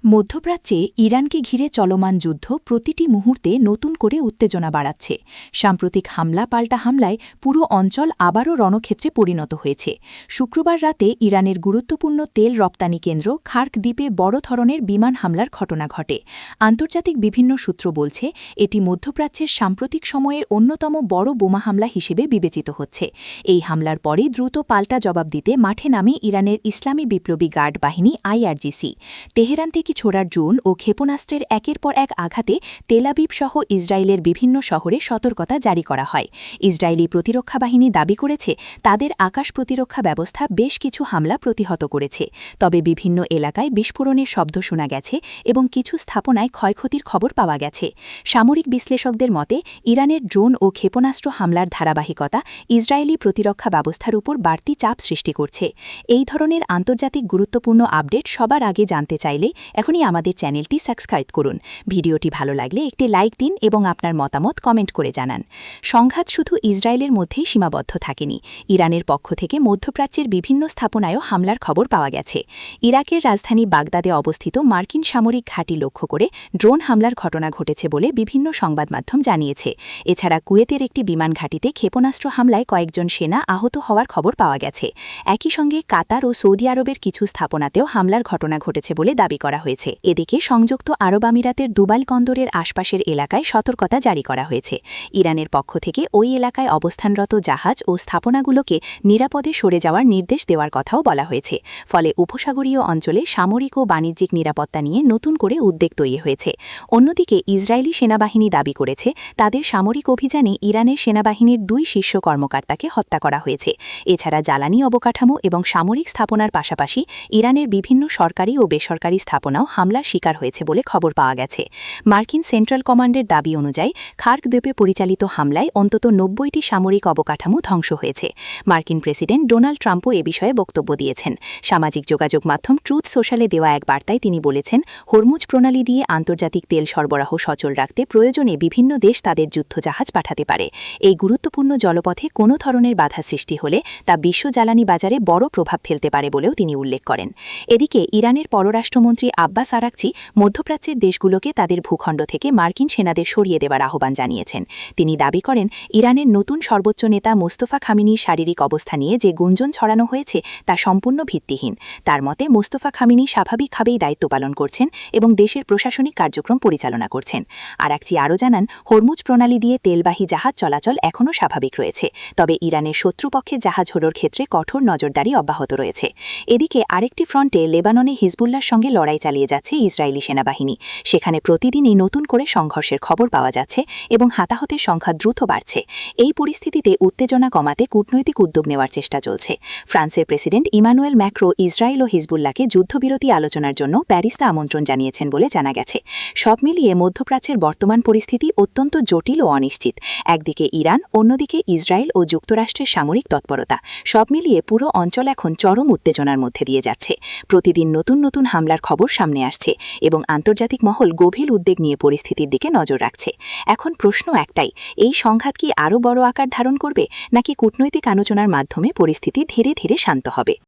মধ্যপ্রাচ্যে ইরানকে ঘিরে চলমান যুদ্ধ প্রতিটি মুহূর্তে নতুন করে উত্তেজনা বাড়াচ্ছে। সাম্প্রতিক হামলা পাল্টা হামলায় পুরো অঞ্চল আবারও রণক্ষেত্রে পরিণত হয়েছে। শুক্রবার রাতে ইরানের গুরুত্বপূর্ণ তেল রপ্তানি কেন্দ্র খার্ক দ্বীপে বড় ধরনের বিমান হামলার ঘটনা ঘটে। আন্তর্জাতিক বিভিন্ন সূত্র বলছে এটি মধ্যপ্রাচ্যের সাম্প্রতিক সময়ের অন্যতম বড় বোমা হামলা হিসেবে বিবেচিত হচ্ছে। এই হামলার পরে দ্রুত পাল্টা জবাব দিতে মাঠে নামে ইরানের ইসলামী বিপ্লবী গার্ড বাহিনী আইআরজিসি। তেহরান থেকে ছোড়ার ড্রোন ও ক্ষেপণাস্ত্রের একের পর এক আঘাতে তেল আবিব সহ ইসরায়েলের বিভিন্ন শহরে সতর্কতা জারি করা হয়। ইসরায়েলি প্রতিরক্ষা বাহিনী দাবি করেছে তাদের আকাশ প্রতিরক্ষা ব্যবস্থা বেশ কিছু হামলা প্রতিহত করেছে, তবে বিভিন্ন এলাকায় বিস্ফোরণের শব্দ শোনা গেছে এবং কিছু স্থাপনায় ক্ষয়ক্ষতির খবর পাওয়া গেছে। সামরিক বিশ্লেষকদের মতে ইরানের ড্রোন ও ক্ষেপণাস্ত্র হামলার ধারাবাহিকতা ইসরায়েলি প্রতিরক্ষা ব্যবস্থার উপর বাড়তি চাপ সৃষ্টি করছে। এই ধরনের আন্তর্জাতিক গুরুত্বপূর্ণ আপডেট সবার আগে জানতে চাইলে এখনই আমাদের চ্যানেলটি সাবস্ক্রাইব করুন। ভিডিওটি ভালো লাগলে একটি লাইক দিন এবং আপনার মতামত কমেন্ট করে জানান। সংঘাত শুধু ইসরায়েলের মধ্যেই সীমাবদ্ধ থাকেনি। ইরানের পক্ষ থেকে মধ্যপ্রাচ্যের বিভিন্ন স্থাপনায়ও হামলার খবর পাওয়া গেছে। ইরাকের রাজধানী বাগদাদে অবস্থিত মার্কিন সামরিক ঘাঁটি লক্ষ্য করে ড্রোন হামলার ঘটনা ঘটেছে বলে বিভিন্ন সংবাদমাধ্যম জানিয়েছে। এছাড়া কুয়েতের একটি বিমান ঘাঁটিতে ক্ষেপণাস্ত্র হামলায় কয়েকজন সেনা আহত হওয়ার খবর পাওয়া গেছে। একই সঙ্গে কাতার ও সৌদি আরবের কিছু স্থাপনাতেও হামলার ঘটনা ঘটেছে বলে দাবি করা হয়েছে। এদিকে সংযুক্ত আরব আমিরাতের দুবাইল বন্দরের আশপাশের এলাকায় সতর্কতা জারি করা হয়েছে। ইরানের পক্ষ থেকে ওই এলাকায় অবস্থানরত জাহাজ ও স্থাপনাগুলোকে নিরাপদে সরে যাওয়ার নির্দেশ দেওয়ার কথাও বলা হয়েছে। ফলে উপসাগরীয় অঞ্চলে সামরিক ও বাণিজ্যিক নিরাপত্তা নিয়ে নতুন করে উদ্বেগ তৈরি হয়েছে। অন্যদিকে ইসরায়েলি সেনাবাহিনী দাবি করেছে তাদের সামরিক অভিযানে ইরানের সেনাবাহিনীর 2 শীর্ষ কর্মকর্তাকে হত্যা করা হয়েছে। এছাড়া জ্বালানি অবকাঠামো এবং সামরিক স্থাপনার পাশাপাশি ইরানের বিভিন্ন সরকারি ও বেসরকারি স্থাপনাও হামলার শিকার হয়েছে বলে খবর পাওয়া গেছে। মার্কিন সেন্ট্রাল কমান্ডের দাবি অনুযায়ী খার্ক দ্বীপে পরিচালিত হামলায় অন্তত 90টি সামরিক অবকাঠামো ধ্বংস হয়েছে। মার্কিন প্রেসিডেন্ট ডোনাল্ড ট্রাম্পও এ বিষয়ে বক্তব্য দিয়েছেন। সামাজিক যোগাযোগ মাধ্যম ট্রুথ সোশ্যালে দেওয়া এক বার্তায় তিনি বলেছেন, হরমুজ প্রণালী দিয়ে আন্তর্জাতিক তেল সরবরাহ সচল রাখতে প্রয়োজনে বিভিন্ন দেশ তাদের যুদ্ধজাহাজ পাঠাতে পারে। এই গুরুত্বপূর্ণ জলপথে কোনো ধরনের বাধা সৃষ্টি হলে তা বিশ্ব জ্বালানি বাজারে বড় প্রভাব ফেলতে পারে বলেও তিনি উল্লেখ করেন। এদিকে ইরানের পররাষ্ট্রমন্ত্রী আব্বাস আরাকচি মধ্যপ্রাচ্যের দেশগুলোকে তাদের ভূখণ্ড থেকে মার্কিন সেনাদের সরিয়ে দেওয়ার আহ্বান জানিয়েছেন। তিনি দাবি করেন ইরানের নতুন সর্বোচ্চ নেতা মোস্তফা খামেনির শারীরিক অবস্থা নিয়ে যে গুঞ্জন ছড়ানো হয়েছে তা সম্পূর্ণ ভিত্তিহীন। তার মতে মোস্তফা খামেনি স্বাভাবিকভাবেই দায়িত্ব পালন করছেন এবং দেশের প্রশাসনিক কার্যক্রম পরিচালনা করছেন। আরাকচি আরও জানান, হরমুজ প্রণালী দিয়ে তেলবাহী জাহাজ চলাচল এখনও স্বাভাবিক রয়েছে, তবে ইরানের শত্রুপক্ষের জাহাজ হলোর ক্ষেত্রে কঠোর নজরদারি অব্যাহত রয়েছে। এদিকে আরেকটি ফ্রন্টে লেবাননে হিজবুল্লাহর সঙ্গে লড়াই চালিয়ে যাচ্ছে ইসরায়েলি সেনাবাহিনী। সেখানে প্রতিদিনই নতুন করে সংঘর্ষের খবর পাওয়া যাচ্ছে এবং হতাহতের সংখ্যা দ্রুত বাড়ছে। এই পরিস্থিতিতে উত্তেজনা কমাতে কূটনৈতিক উদ্যোগ নেওয়ার চেষ্টা চলছে। ফ্রান্সের প্রেসিডেন্ট ইমানুয়েল ম্যাক্রো ইসরায়েল ও হিজবুল্লাহকে যুদ্ধবিরতি আলোচনার জন্য প্যারিসে আমন্ত্রণ জানিয়েছেন বলে জানা গেছে। সব মিলিয়ে মধ্যপ্রাচ্যের বর্তমান পরিস্থিতি অত্যন্ত জটিল ও অনিশ্চিত। একদিকে ইরান, অন্যদিকে ইসরায়েল ও যুক্তরাষ্ট্রের সামরিক তৎপরতা। সব মিলিয়ে পুরো অঞ্চল এখন চরম উত্তেজনার মধ্যে দিয়ে যাচ্ছে। প্রতিদিন নতুন নতুন হামলার খবর সামনে আসছে এবং আন্তর্জাতিক মহল গভীর উদ্বেগ নিয়ে পরিস্থিতির দিকে নজর রাখছে। এখন প্রশ্ন একটাই, এই সংঘাত কি আরও বড় আকার ধারণ করবে নাকি কূটনৈতিক আলোচনার মাধ্যমে পরিস্থিতি ধীরে ধীরে শান্ত হবে?